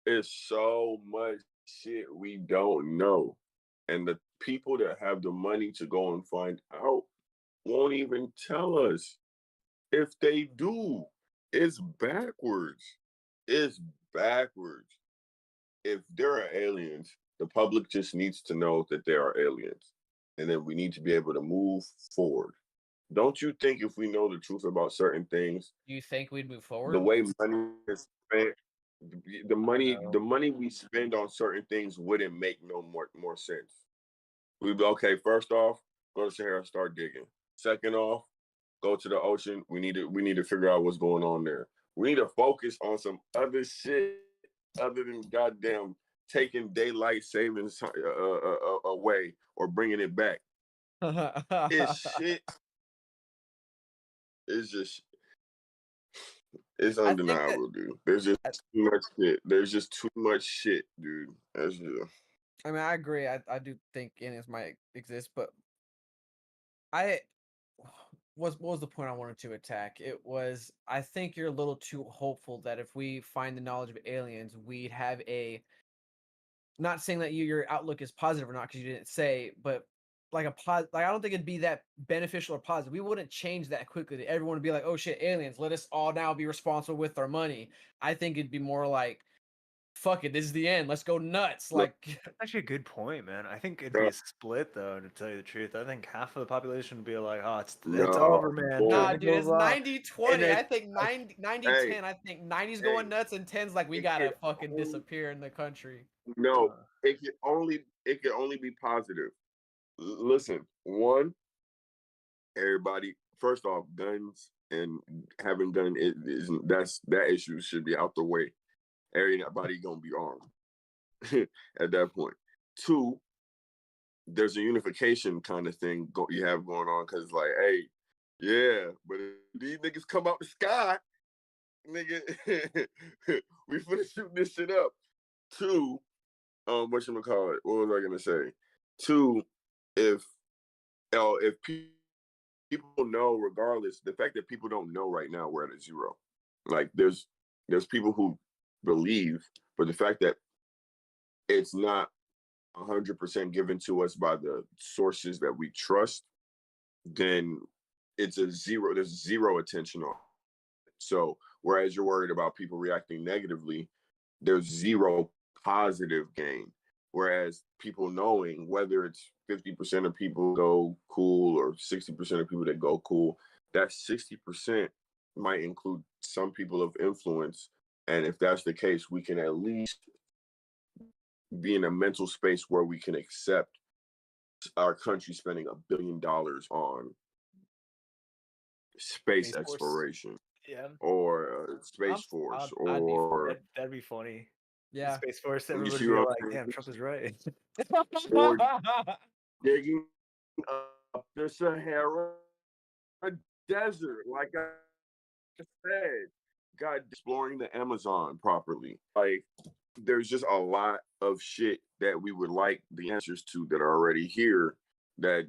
Speaker 2: it's so much shit we don't know. And the people that have the money to go and find out won't even tell us. If they do, it's backwards. It's backwards. If there are aliens, the public just needs to know that there are aliens. And then we need to be able to move forward. Don't you think if we know the truth about certain things,
Speaker 1: Do you think we'd move
Speaker 2: the
Speaker 1: forward?
Speaker 2: way money is spent, the
Speaker 3: No.
Speaker 2: money we spend on certain things wouldn't make no more sense. We'd be okay, first off, go to Sahara, start digging. Second off, go to the ocean. We need to figure out what's going on there. We need to focus on some other shit other than goddamn taking daylight savings away or bringing it back. It's shit. It's just it's
Speaker 1: I think that
Speaker 2: undeniable, dude. There's just
Speaker 1: I
Speaker 2: too much shit. There's just too much shit, dude. That's just,
Speaker 1: I mean, I agree. I do think aliens might exist, but I what was the point I wanted to attack? It was I think you're a little too hopeful that if we find the knowledge of aliens, we'd have a not saying that your outlook is positive or not because you didn't say, but like like I don't think it'd be that beneficial or positive. We wouldn't change that quickly. That everyone would be like, "Oh shit, aliens! Let us all now be responsible with our money." I think it'd be more like, "Fuck it, this is the end. Let's go nuts!"
Speaker 2: look,
Speaker 1: Like,
Speaker 3: That's actually a good point, man. I think it'd be
Speaker 2: bro,
Speaker 3: a split, though. To tell you the truth, I think half of the population would be like, "Oh, it's
Speaker 2: no,
Speaker 3: over, man.
Speaker 2: boy.
Speaker 1: nah,
Speaker 3: Time to
Speaker 1: dude,
Speaker 3: move
Speaker 1: it's
Speaker 3: on." And
Speaker 1: 90-20.
Speaker 3: then,
Speaker 1: I think
Speaker 3: like,
Speaker 1: 90
Speaker 2: Hey,
Speaker 1: 10. I think 90's
Speaker 2: hey,
Speaker 1: going nuts and 10's like we
Speaker 2: it can
Speaker 1: gotta fucking
Speaker 2: only
Speaker 1: disappear in the country.
Speaker 2: no,
Speaker 3: uh,
Speaker 2: it can only be positive. Listen, one, everybody. First off, guns and having gun that issue should be out the way. Everybody gonna be armed at that point. Two, there's a unification kind of thing you have going on because like, hey, yeah, but if these niggas come out the sky, nigga, we finna shoot this shit up. Two, what you call it? What was I gonna say? Two, if people know, regardless, the fact that people don't know right now, we're at a zero. Like there's people who believe, but the fact that it's not 100% given to us by the sources that we trust, then it's a zero. There's zero attention on. So whereas you're worried about people reacting negatively, there's zero positive gain. Whereas people knowing whether it's 50% of people go cool or 60% of people that go cool, that 60% might include some people of influence. And if that's the case, we can at least be in a mental space where we can accept our country spending $1 billion on space
Speaker 3: Space Force.
Speaker 2: exploration
Speaker 3: Yeah,
Speaker 2: or Space
Speaker 1: I'm
Speaker 2: Force
Speaker 1: I'd be for
Speaker 2: or
Speaker 1: it.
Speaker 3: that'd be funny. The
Speaker 1: Yeah.
Speaker 3: Space Force,
Speaker 2: you
Speaker 3: everybody
Speaker 2: see
Speaker 3: would be
Speaker 2: what
Speaker 3: like,
Speaker 2: I'm
Speaker 3: "Damn,
Speaker 2: saying?
Speaker 3: Trump is right."
Speaker 2: Or digging up the Sahara Desert, like I said, God, exploring the Amazon properly. Like, there's just a lot of shit that we would like the answers to that are already here. That,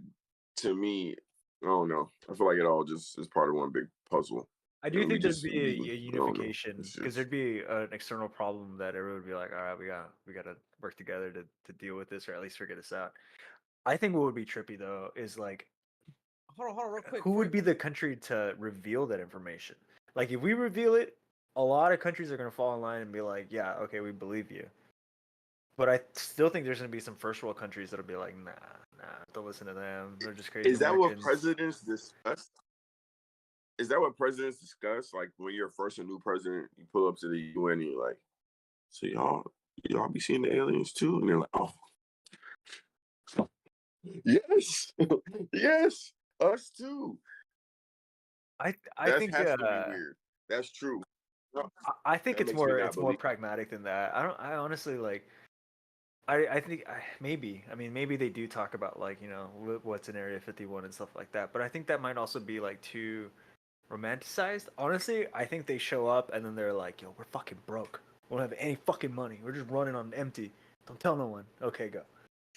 Speaker 2: to me, I don't know. I feel like it all just is part of one big puzzle,
Speaker 3: I do
Speaker 2: and we
Speaker 3: think there'd
Speaker 2: just
Speaker 3: be
Speaker 2: be,
Speaker 3: a
Speaker 2: I don't know.
Speaker 3: unification
Speaker 2: It's
Speaker 3: because
Speaker 2: just
Speaker 3: there'd be an external problem that everyone would be like, "All right, we gotta work together to deal with this, or at least figure this out." I think what would be trippy though is like
Speaker 1: hold on, real quick.
Speaker 3: Who would be the country to reveal that information? Like, if we reveal it, a lot of countries are gonna fall in line and be like, "Yeah, okay, we believe you." But I still think there's gonna be some first world countries that'll be like, "Nah, don't listen to them. They're just crazy
Speaker 2: Is that what
Speaker 3: Americans."
Speaker 2: presidents discuss? Is that what presidents discuss? Like when you're first a new president, you pull up to the UN and you're like, so y'all be seeing the aliens too? And they're like, oh, yes, yes, us too.
Speaker 3: I
Speaker 2: That
Speaker 3: think
Speaker 2: has to be weird. That's true. No,
Speaker 3: I think
Speaker 2: that makes me not
Speaker 3: it's more
Speaker 2: believe.
Speaker 3: pragmatic than that. I honestly like I think maybe I mean maybe they do talk about like what's in Area 51 and stuff like that, but I think that might also be like too romanticized. Honestly, I think they show up and then they're like, "Yo, we're fucking broke. We don't have any fucking money. We're just running on empty. Don't tell no one. Okay, go."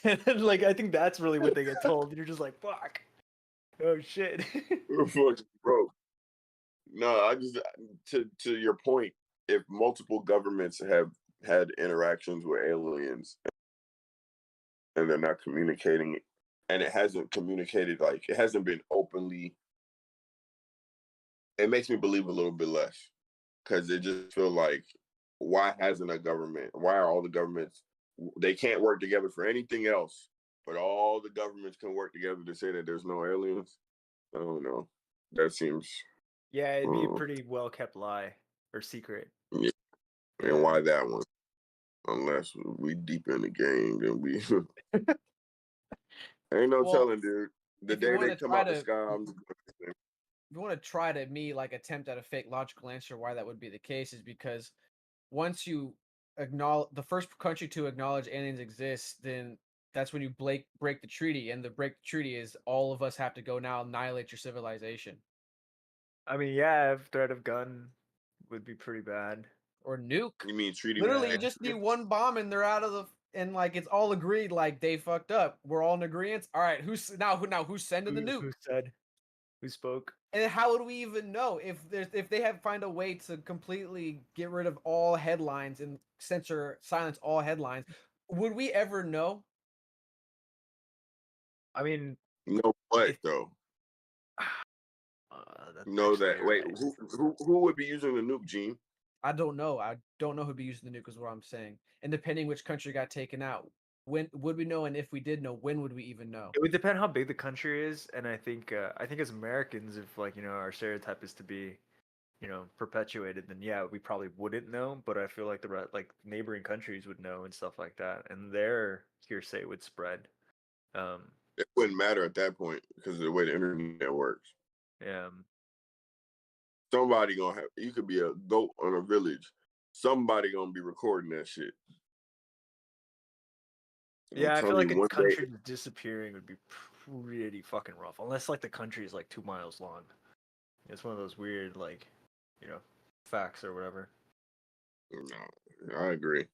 Speaker 3: And then, like I think that's really what they get told. And you're just like, "Fuck. Oh shit."
Speaker 2: We're fucking broke. No, I just to your point, if multiple governments have had interactions with aliens and they're not communicating, and it hasn't communicated, like it hasn't been openly, it makes me believe a little bit less because it just feel like why hasn't a government? Why are all the governments? They can't work together for anything else, but all the governments can work together to say that there's no aliens. I don't know. That seems.
Speaker 3: Yeah, it'd be a pretty well kept lie or secret.
Speaker 2: Yeah.
Speaker 3: Yeah.
Speaker 2: And why that one? Unless we deep in the game, then we ain't no telling, dude. The
Speaker 1: if you
Speaker 2: day
Speaker 1: want
Speaker 2: they
Speaker 1: to
Speaker 2: come
Speaker 1: try
Speaker 2: out the
Speaker 1: to,
Speaker 2: sky, I'm just
Speaker 1: if you want to try to like attempt at a fake logical answer why that would be the case is because once you acknowledge the first country to acknowledge aliens exist, then that's when you break the treaty, and the break the treaty is all of us have to go now annihilate your civilization
Speaker 3: I mean, yeah, if threat of gun would be pretty bad.
Speaker 1: or nuke.
Speaker 2: you mean treaty?
Speaker 1: Literally, you just need one bomb and they're out of the and like it's all agreed. Like they fucked up. We're all in agreement. All right, who's sending the nuke?
Speaker 3: Who said? Who spoke?
Speaker 1: And how would we even know if they have find a way to completely get rid of all headlines and silence all headlines? Would we ever know?
Speaker 3: I mean,
Speaker 2: No, what
Speaker 3: it,
Speaker 2: though?
Speaker 3: that's
Speaker 2: Know that?
Speaker 3: actually
Speaker 2: Wait,
Speaker 3: right.
Speaker 2: who would be using the nuke, Gene?
Speaker 1: I don't know. I don't know who'd be using the nuke is what I'm saying. And depending which country got taken out, when would we know? And if we did know, when would we even know?
Speaker 3: It would depend how big the country is, and I think as Americans, if like our stereotype is to be perpetuated, then yeah, we probably wouldn't know. But I feel like like neighboring countries would know and stuff like that, and their hearsay would spread.
Speaker 2: It wouldn't matter at that point because of the way the internet works.
Speaker 3: Yeah.
Speaker 2: Somebody gonna have. You could be a goat on a village. Somebody gonna be recording that shit.
Speaker 3: Yeah, I feel like a
Speaker 2: one day,
Speaker 3: country disappearing would be pretty fucking rough, unless like the country is like 2 miles long. It's one of those weird like, facts or whatever.
Speaker 2: no, I agree.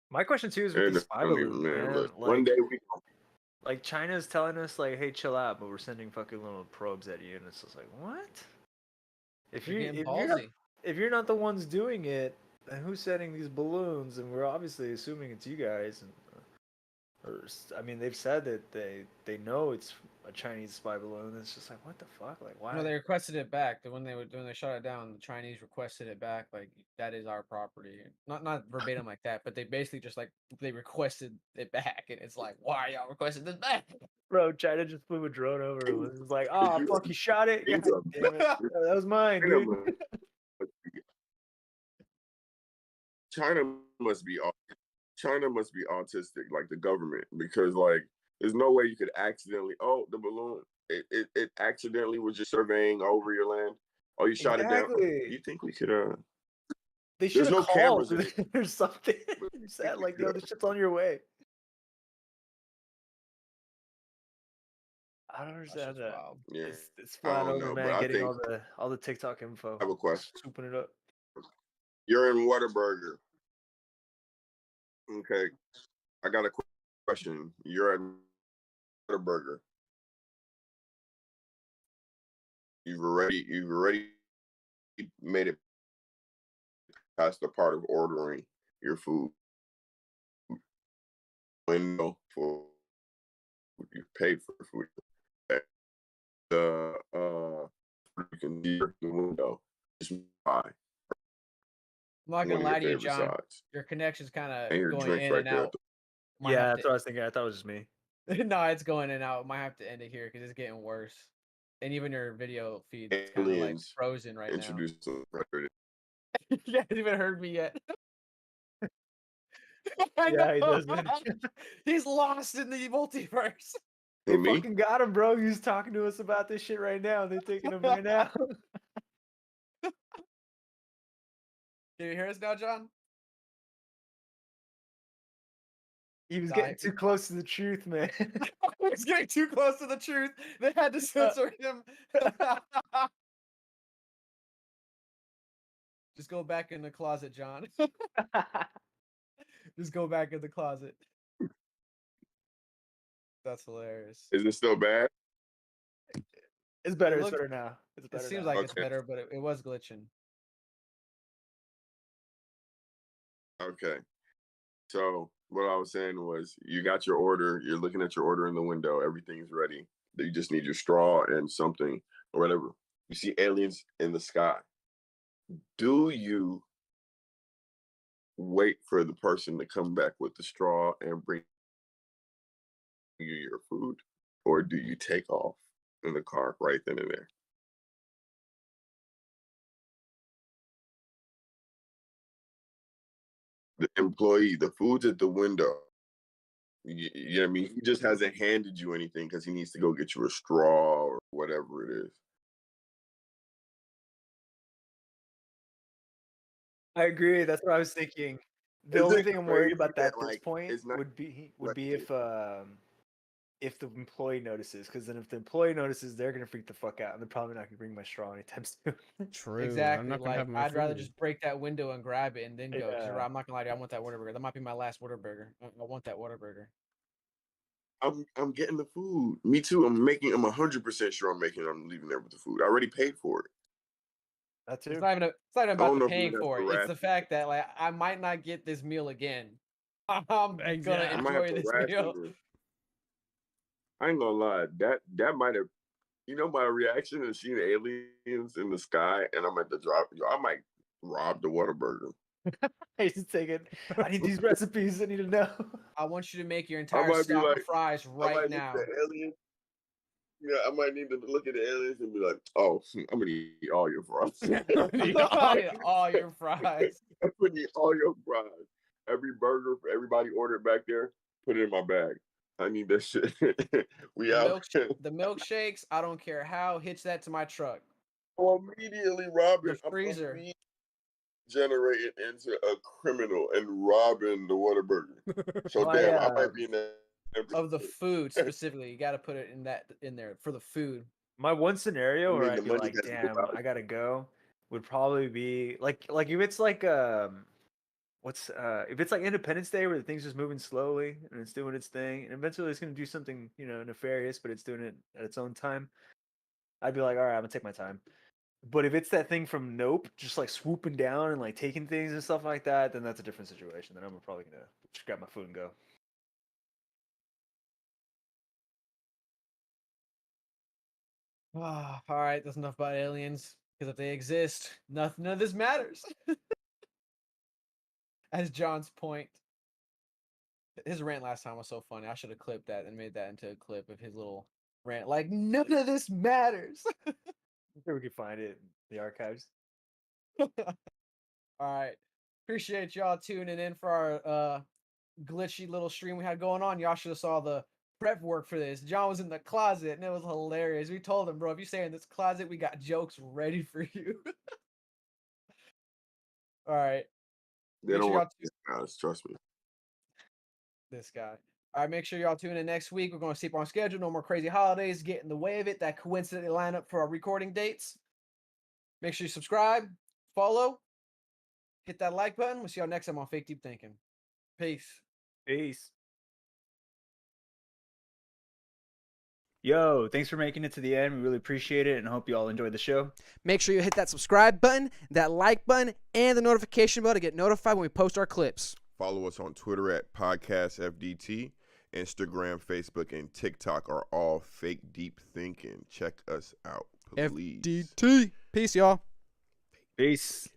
Speaker 3: My question too is with these spy balloons, man.
Speaker 2: Look,
Speaker 3: Like,
Speaker 2: one day we.
Speaker 3: like China's telling us like, hey, chill out, but we're sending fucking little probes at you, and it's just like, what? If
Speaker 1: You're
Speaker 3: you
Speaker 1: getting
Speaker 3: if you're not,
Speaker 1: ballsy.
Speaker 3: if you're not the ones doing it, then who's sending these balloons? And we're obviously assuming it's you guys. And I mean, they've said that they know it's a Chinese spy balloon. It's just like, what the fuck? Like, why?
Speaker 1: No, they requested it back. When they shut it down, the Chinese requested it back. Like that is our property. Not verbatim like that, but they basically just like they requested it back, and it's like, why y'all requested this back?
Speaker 3: Bro, China just flew a drone over. It was like, oh fuck, you shot it. God damn it, that was mine, dude.
Speaker 2: China must be China must be autistic, like the government, because like there's no way you could accidentally. Oh, the balloon. It accidentally was just surveying over your land. Oh, you shot it down.
Speaker 3: Exactly.
Speaker 2: You think we could?
Speaker 3: They should
Speaker 2: There's
Speaker 3: have
Speaker 2: no
Speaker 3: called
Speaker 2: cameras in it.
Speaker 3: or something. You said like, yo, this shit's on your way. I don't understand that.
Speaker 1: Wild.
Speaker 2: Yeah,
Speaker 3: It's
Speaker 2: I
Speaker 3: flying
Speaker 2: don't
Speaker 3: over,
Speaker 2: know,
Speaker 3: man,
Speaker 2: but I
Speaker 3: getting
Speaker 2: think
Speaker 3: all the TikTok info,
Speaker 2: I have a question.
Speaker 3: swooping it up.
Speaker 2: You're in Whataburger. Okay, I got a question. You're at Whataburger. You've already made it past the part of ordering your food. Window for you paid for food. you can see the window. Just buy
Speaker 1: I'm not
Speaker 2: one
Speaker 1: gonna
Speaker 2: of
Speaker 1: lie
Speaker 2: your
Speaker 1: to you,
Speaker 2: favorite
Speaker 1: John.
Speaker 2: sides.
Speaker 1: Your connection's kind
Speaker 2: And
Speaker 1: of
Speaker 2: your
Speaker 1: going
Speaker 2: drinks
Speaker 1: in
Speaker 2: right
Speaker 1: and
Speaker 2: there.
Speaker 1: out. Might
Speaker 3: Yeah,
Speaker 1: have
Speaker 3: that's what I was thinking. I thought it was just me.
Speaker 1: no, it's going in and out. Might have to end it here because it's getting worse. And even your video feed is kind of like
Speaker 2: Aliens
Speaker 1: frozen right now.
Speaker 2: introduced some predators.
Speaker 1: You haven't even heard me yet. I
Speaker 3: Yeah, he
Speaker 1: know.
Speaker 3: doesn't.
Speaker 1: He's lost in the multiverse.
Speaker 3: They
Speaker 2: Who, me?
Speaker 3: fucking got him, bro. He's talking to us about this shit right now. They're taking him right now.
Speaker 1: Can you hear us now, John?
Speaker 3: He was
Speaker 1: Nah,
Speaker 3: getting too close to the truth, man.
Speaker 1: He's getting too close to the truth. They had to censor him. Just go back in the closet, John. Just go back in the closet. That's hilarious.
Speaker 2: Is it still bad?
Speaker 3: It's better. It's
Speaker 1: looks-
Speaker 3: better now. It's
Speaker 1: It
Speaker 3: better
Speaker 1: seems
Speaker 3: now.
Speaker 1: like it's
Speaker 2: Okay.
Speaker 1: better, but it was glitching.
Speaker 2: Okay. So what I was saying was, you got your order. You're looking at your order in the window. Everything's ready. You just need your straw and something or whatever. You see aliens in the sky. Do you wait for the person to come back with the straw and bring you your food, or do you take off in the car right then and there? The employee, the food's at the window. You know what I mean? He just hasn't handed you anything because he needs to go get you a straw or whatever it is.
Speaker 3: I agree. That's what I was thinking. The
Speaker 2: Is
Speaker 3: only
Speaker 2: it
Speaker 3: thing I'm worried
Speaker 2: crazy
Speaker 3: about
Speaker 2: that,
Speaker 3: at this
Speaker 2: like,
Speaker 3: point
Speaker 2: it's not
Speaker 3: would be
Speaker 2: like
Speaker 3: if the employee notices, because then if the employee notices, they're gonna freak the fuck out, and they're probably not gonna bring my straw anytime soon.
Speaker 7: True. I'm
Speaker 1: Exactly.
Speaker 7: not gonna
Speaker 1: Like
Speaker 7: have my
Speaker 1: I'd rather
Speaker 7: food.
Speaker 1: just break that window and grab it and then go. 'Cause you're
Speaker 3: Yeah.
Speaker 1: right, I'm not gonna lie to you. I want that Whataburger. That might be my last Whataburger. I want that Whataburger.
Speaker 2: I'm getting the food. Me too. I'm 100% sure I'm leaving there with the food. I already paid for it.
Speaker 3: That
Speaker 1: It's
Speaker 3: too.
Speaker 1: not even
Speaker 2: I
Speaker 1: about
Speaker 2: don't
Speaker 1: the
Speaker 2: know if
Speaker 1: paying
Speaker 2: you have
Speaker 1: for
Speaker 2: to
Speaker 1: it. It's the
Speaker 2: ration.
Speaker 1: fact that like I might not get this meal again. I'm gonna
Speaker 7: Exactly.
Speaker 2: I might have
Speaker 1: enjoy
Speaker 2: to
Speaker 1: this
Speaker 2: ration
Speaker 1: meal.
Speaker 2: it. I ain't gonna lie. That might have, my reaction is seeing aliens in the sky, and I'm at the drop. I might rob the Whataburger.
Speaker 3: I used to take it. I need these recipes. I need to know.
Speaker 1: I want you to make your
Speaker 2: I
Speaker 1: entire
Speaker 2: might be
Speaker 1: stock
Speaker 2: like,
Speaker 1: of fries
Speaker 2: I
Speaker 1: right
Speaker 2: might
Speaker 1: now.
Speaker 2: look at the aliens. Yeah, I might need to look at the aliens and be like, "Oh, I'm gonna eat all your fries.
Speaker 1: All your fries.
Speaker 2: I'm gonna eat all your fries. Every burger for everybody ordered back there, put it in my bag. I need that shit. We
Speaker 1: The,
Speaker 2: out.
Speaker 1: the milkshakes, I don't care how. Hitch that to my truck.
Speaker 2: I'm immediately robbing.
Speaker 1: The freezer.
Speaker 2: I'm immediately generated into a criminal and robbing the Whataburger. So
Speaker 3: My,
Speaker 2: damn, I might be in that.
Speaker 1: Of the food specifically, you got to put it in there for the food.
Speaker 3: my one scenario
Speaker 2: I
Speaker 3: where
Speaker 2: mean,
Speaker 3: I'd
Speaker 2: the
Speaker 3: be
Speaker 2: money
Speaker 3: like,
Speaker 2: has to go
Speaker 3: damn,
Speaker 2: out.
Speaker 3: I gotta go, would probably be like if it's like if it's like Independence Day where the thing's just moving slowly and it's doing its thing, and eventually it's gonna do something, nefarious, but it's doing it at its own time. I'd be like, all right, I'm gonna take my time. But if it's that thing from Nope, just like swooping down and like taking things and stuff like that, then that's a different situation. Then I'm probably gonna just grab my food and go.
Speaker 1: All right, that's enough about aliens. Because if they exist, none of this matters. As John's point. His rant last time was so funny. I should have clipped that and made that into a clip of his little rant. Like, none of this matters.
Speaker 3: I'm sure we could find it in the archives.
Speaker 1: All right. Appreciate y'all tuning in for our glitchy little stream we had going on. Y'all should have saw the prep work for this. John was in the closet and it was hilarious. We told him, bro, if you stay in this closet, we got jokes ready for you. All right.
Speaker 2: They
Speaker 1: Make
Speaker 2: don't
Speaker 1: sure
Speaker 2: want
Speaker 1: y'all
Speaker 2: guys. Trust me.
Speaker 1: this guy. All right, make sure y'all tune in next week. We're going to sleep on schedule. No more crazy holidays. Get in the way of it. That coincidentally line up for our recording dates. Make sure you subscribe, follow, hit that like button. We'll see y'all next time on Fake Deep Thinking. Peace.
Speaker 3: Peace. Yo, thanks for making it to the end. We really appreciate it and hope you all enjoyed the show.
Speaker 7: Make sure you hit that subscribe button, that like button, and the notification bell to get notified when we post our clips.
Speaker 2: Follow us on Twitter at PodcastFDT Instagram, Facebook, and TikTok are all Fake Deep Thinking. Check us out, please.
Speaker 7: FDT. Peace, y'all.
Speaker 3: Peace.